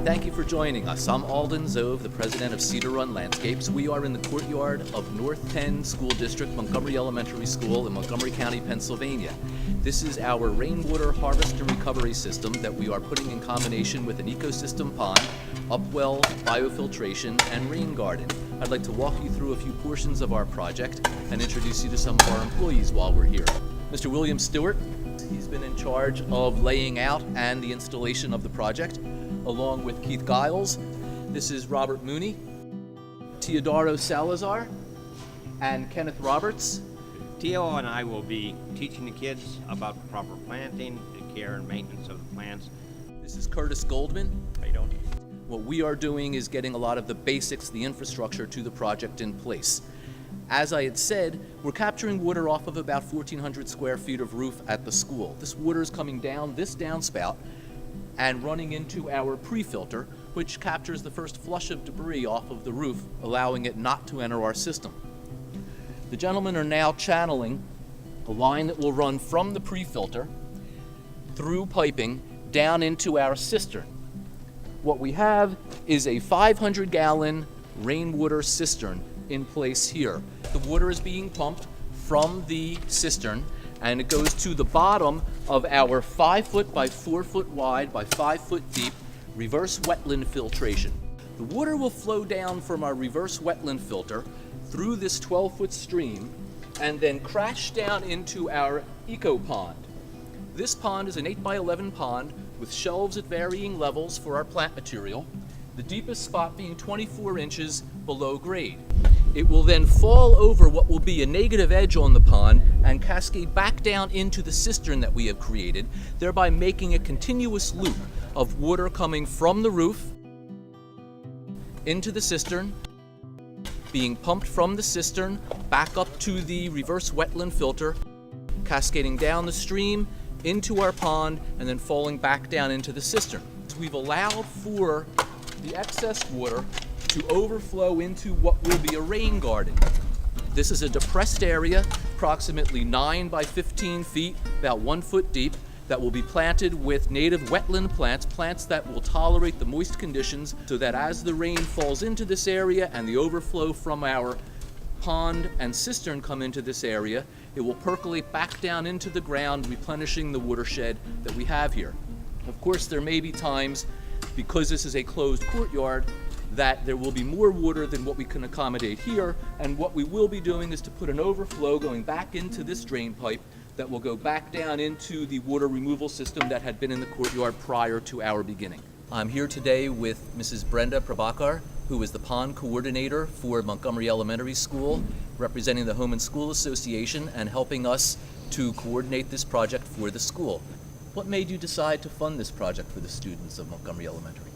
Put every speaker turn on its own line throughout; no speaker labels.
thank you for joining us. I'm Alden Zove, the president of Cedar Run Landscapes. We are in the courtyard of North Penn School District, Montgomery Elementary School in Montgomery County, Pennsylvania. This is our rainwater harvest and recovery system that we are putting in combination with an ecosystem pond, upwell, biofiltration, and rain garden. I'd like to walk you through a few portions of our project and introduce you to some of our employees while we're here. Mr. William Stewart, he's been in charge of laying out and the installation of the project, along with Keith Giles. This is Robert Mooney, Teodoro Salazar, and Kenneth Roberts.
Teo and I will be teaching the kids about the proper planting, the care and maintenance of the plants.
This is Curtis Goldman.
How you doing?
What we are doing is getting a lot of the basics, the infrastructure to the project in place. As I had said, we're capturing water off of about 1,400 square feet of roof at the school. This water is coming down this downspout and running into our pre-filter, which captures the first flush of debris off of the roof, allowing it not to enter our system. The gentlemen are now channeling a line that will run from the pre-filter through piping down into our cistern. What we have is a 500-gallon rainwater cistern in place here. The water is being pumped from the cistern and it goes to the bottom of our 5 foot by 4 foot wide by 5 foot deep reverse wetland filtration. The water will flow down from our reverse wetland filter through this 12-foot stream and then crash down into our eco pond. This pond is an 8 by 11 pond with shelves at varying levels for our plant material, the deepest spot being 24 inches below grade. It will then fall over what will be a negative edge on the pond and cascade back down into the cistern that we have created, thereby making a continuous loop of water coming from the roof into the cistern, being pumped from the cistern back up to the reverse wetland filter, cascading down the stream into our pond, and then falling back down into the cistern. We've allowed for the excess water to overflow into what will be a rain garden. This is a depressed area, approximately 9 by 15 feet, about 1 foot deep, that will be planted with native wetland plants, plants that will tolerate the moist conditions so that as the rain falls into this area and the overflow from our pond and cistern come into this area, it will percolate back down into the ground, replenishing the watershed that we have here. Of course, there may be times, because this is a closed courtyard, that there will be more water than what we can accommodate here, and what we will be doing is to put an overflow going back into this drain pipe that will go back down into the water removal system that had been in the courtyard prior to our beginning. I'm here today with Mrs. Brenda Prabhakar, who is the pond coordinator for Montgomery Elementary School, representing the Home and School Association and helping us to coordinate this project for the school. What made you decide to fund this project for the students of Montgomery Elementary?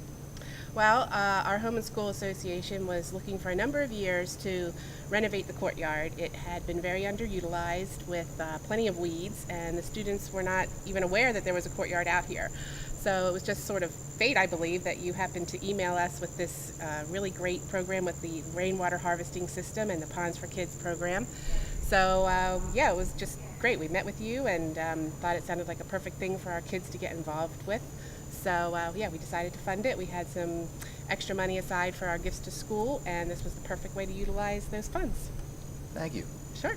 Well, our Home and School Association was looking for a number of years to renovate the courtyard. It had been very underutilized with plenty of weeds, and the students were not even aware that there was a courtyard out here. So it was just sort of fate, I believe, that you happened to email us with this really great program with the rainwater harvesting system and the Ponds for Kids program. So yeah, it was just great. We met with you and thought it sounded like a perfect thing for our kids to get involved with. So yeah, we decided to fund it. We had some extra money aside for our gifts to school, and this was the perfect way to utilize those funds.
Thank you.
Sure.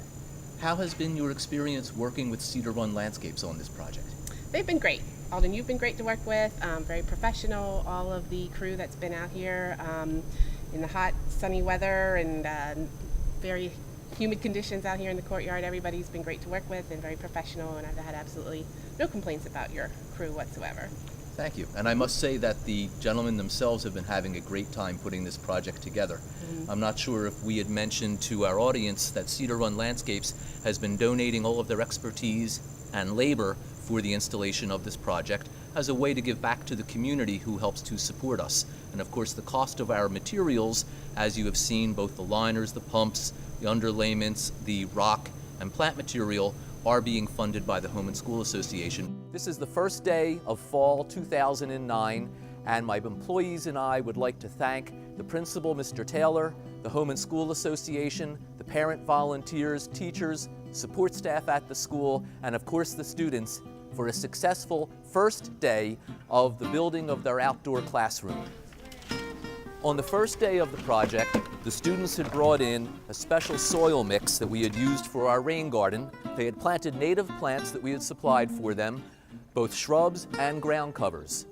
How has been your experience working with Cedar Run Landscapes on this project?
They've been great. Alden, you've been great to work with, very professional. All of the crew that's been out here in the hot, sunny weather and very humid conditions out here in the courtyard, everybody's been great to work with and very professional, and I've had absolutely no complaints about your crew whatsoever.
Thank you. And I must say that the gentlemen themselves have been having a great time putting this project together. Mm-hmm. I'm not sure if we had mentioned to our audience that Cedar Run Landscapes has been donating all of their expertise and labor for the installation of this project as a way to give back to the community who helps to support us. And of course, the cost of our materials, as you have seen, both the liners, the pumps, the underlayments, the rock and plant material, are being funded by the Home and School Association. This is the first day of fall 2009, and my employees and I would like to thank the principal, Mr. Taylor, the Home and School Association, the parent volunteers, teachers, support staff at the school, and of course the students for a successful first day of the building of their outdoor classroom. On the first day of the project, the students had brought in a special soil mix that we had used for our rain garden. They had planted native plants that we had supplied for them, both shrubs and ground covers.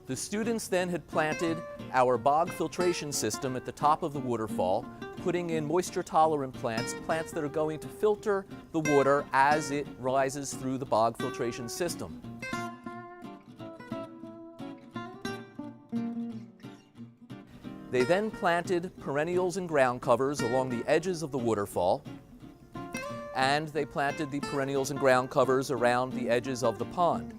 The students then had planted our bog filtration system at the top of the waterfall, putting in moisture-tolerant plants, plants that are going to filter the water as it rises through the bog filtration system. They then planted perennials and ground covers along the edges of the waterfall, and they planted the perennials and ground covers around the edges of the pond.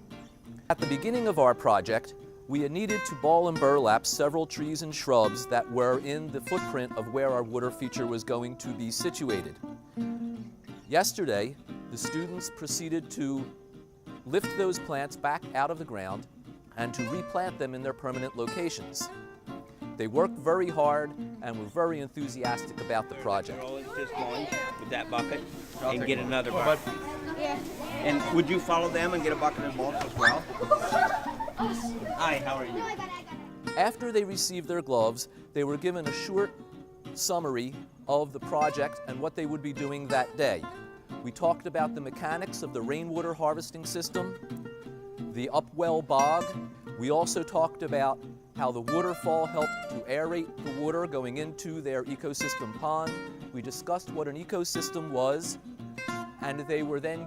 At the beginning of our project, we had needed to ball and burlap several trees and shrubs that were in the footprint of where our water feature was going to be situated. Yesterday, the students proceeded to lift those plants back out of the ground and to replant them in their permanent locations. They worked very hard and were very enthusiastic about the project.
They're always just going with that bucket and get another bucket. Yeah. And would you follow them and get a bucket and mulch as well? Hi, how are you?
After they received their gloves, they were given a short summary of the project and what they would be doing that day. We talked about the mechanics of the rainwater harvesting system, the upwell bog. We also talked about how the waterfall helped to aerate the water going into their ecosystem pond. We discussed what an ecosystem was, and they were then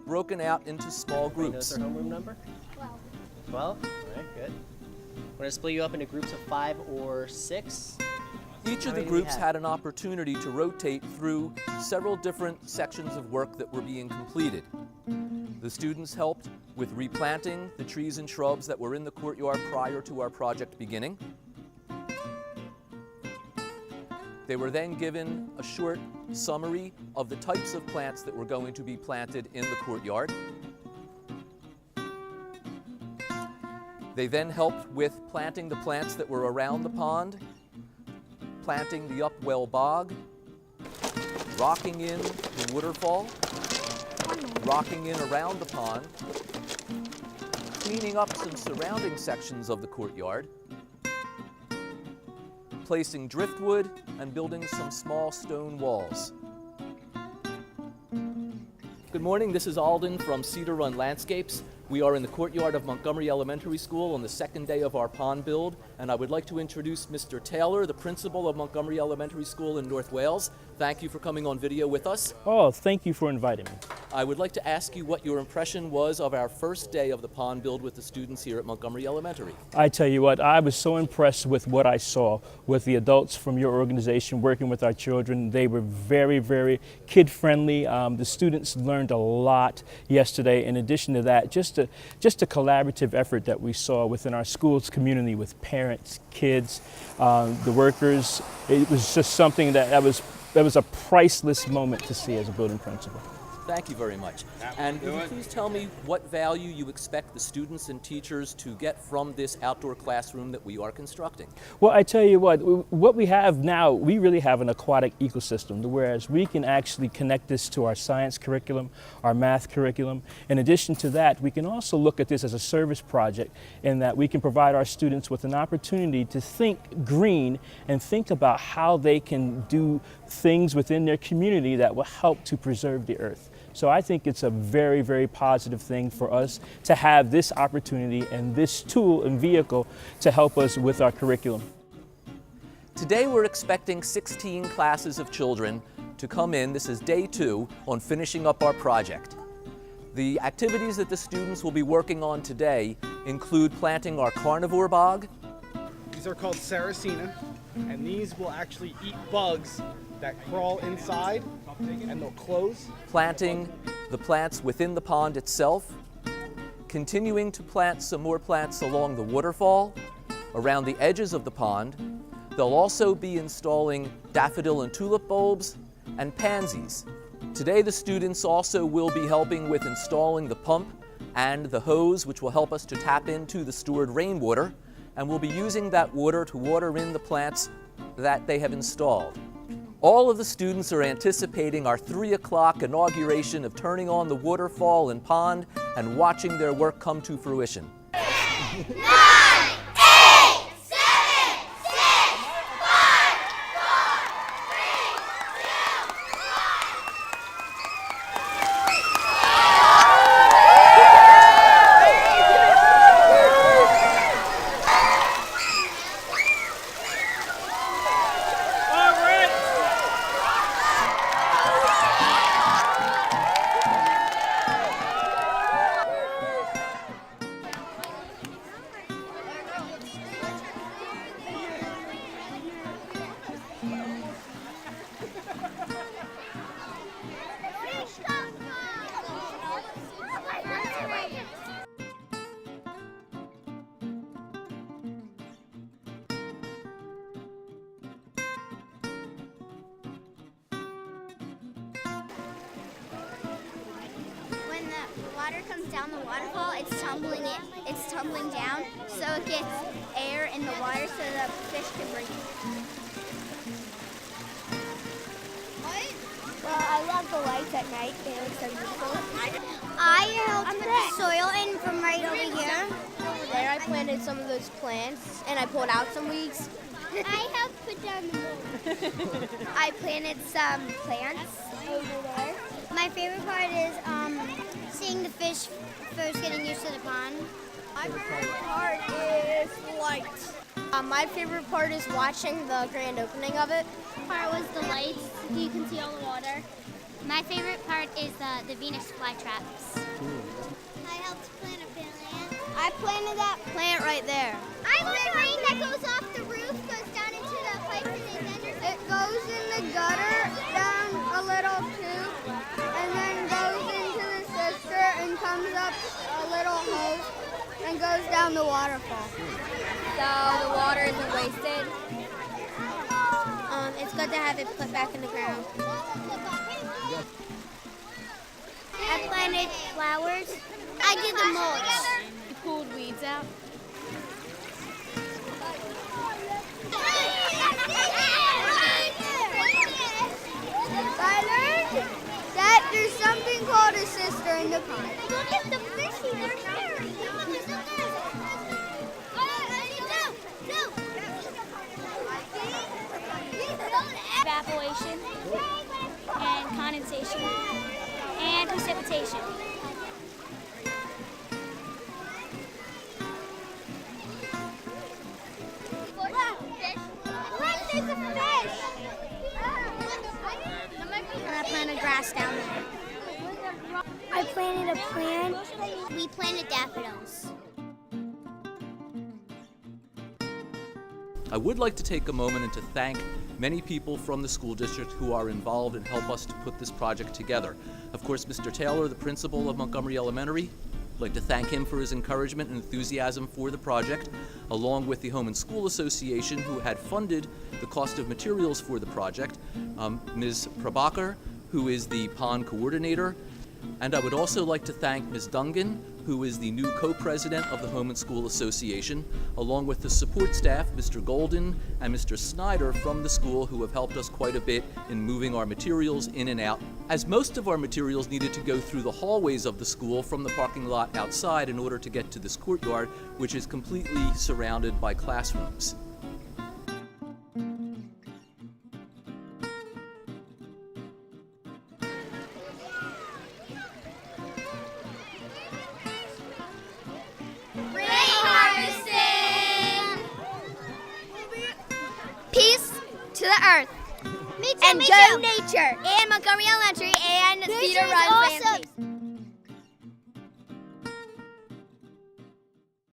broken out into small groups.
Knows their homeroom number? 12. 12? All right, good. We're going to split you up into groups of 5 or 6.
Each of the groups had an opportunity to rotate through several different sections of work that were being completed. The students helped with replanting the trees and shrubs that were in the courtyard prior to our project beginning. They were then given a short summary of the types of plants that were going to be planted in the courtyard. They then helped with planting the plants that were around the pond, planting the upwell bog, rocking in the waterfall, rocking in around the pond, cleaning up some surrounding sections of the courtyard, placing driftwood, and building some small stone walls. Good morning, this is Alden from Cedar Run Landscapes. We are in the courtyard of Montgomery Elementary School on the second day of our pond build, and I would like to introduce Mr. Taylor, the principal of Montgomery Elementary School in North Wales. Thank you for coming on video with us.
Oh, thank you for inviting me.
I would like to ask you what your impression was of our first day of the pond build with the students here at Montgomery Elementary.
I tell you what, I was so impressed with what I saw with the adults from your organization working with our children. They were very, very kid-friendly. The students learned a lot yesterday. In addition to that, just a collaborative effort that we saw within our school's community with parents, kids, the workers. It was just something that was a priceless moment to see as a building principal.
Thank you very much. And would you please tell me what value you expect the students and teachers to get from this outdoor classroom that we are constructing?
Well, I tell you what we have now, we really have an aquatic ecosystem, whereas we can actually connect this to our science curriculum, our math curriculum. In addition to that, we can also look at this as a service project in that we can provide our students with an opportunity to think green and think about how they can do things within their community that will help to preserve the earth. So I think it's a very, very positive thing for us to have this opportunity and this tool and vehicle to help us with our curriculum.
Today we're expecting 16 classes of children to come in. This is day 2 on finishing up our project. The activities that the students will be working on today include planting our carnivore bog.
These are called Sarracenia, and these will actually eat bugs that crawl inside and they'll close.
Planting the plants within the pond itself, continuing to plant some more plants along the waterfall, around the edges of the pond. They'll also be installing daffodil and tulip bulbs and pansies. Today the students also will be helping with installing the pump and the hose, which will help us to tap into the stored rainwater, and we'll be using that water to water in the plants that they have installed. All of the students are anticipating our 3 o'clock inauguration of turning on the waterfall and pond and watching their work come to fruition.
9, 8, 7, 6, 5,
When the water comes down the waterfall, it's tumbling down, so it gets air in the water so the fish can breathe. Well, I love the lights at night. They look so beautiful. I helped put the soil in from right over here. Over there, I planted some of those plants, and I pulled out some weeds. I helped put down the mold. I planted some plants over there. My favorite part is seeing the fish first getting used to the pond. My favorite part is lights. My favorite part is watching the grand opening of it. Part was the lights. You can see all the water. My favorite part is the Venus flytraps. I helped plant a plant. I planted that plant right there. I love the rain that goes off the roof, goes down into the pipes, and then it goes in the gutter, down a little tube, and then goes into the cistern and comes up a little hose and goes down the waterfall. So the water isn't wasted. It's good to have it put back in the ground. I planted flowers. I did the mulch.
You pulled weeds out.
I learned that there's something called a sister in the pond. Look at the fishy, they're scary.
Evaporation and condensation and precipitation.
There's a fish. And I planted grass down there. I planted a plant. We planted daffodils.
I would like to take a moment and to thank many people from the school district who are involved and help us to put this project together. Of course, Mr. Taylor, the principal of Montgomery Elementary, I'd like to thank him for his encouragement and enthusiasm for the project, along with the Home and School Association, who had funded the cost of materials for the project, Ms. Prabhakar, who is the pond coordinator, and I would also like to thank Ms. Dungan, who is the new co-president of the Home and School Association, along with the support staff, Mr. Golden and Mr. Snyder from the school, who have helped us quite a bit in moving our materials in and out, as most of our materials needed to go through the hallways of the school from the parking lot outside in order to get to this courtyard, which is completely surrounded by classrooms.
Peace to the earth. And go nature. And Montgomery Elementary and Theater Run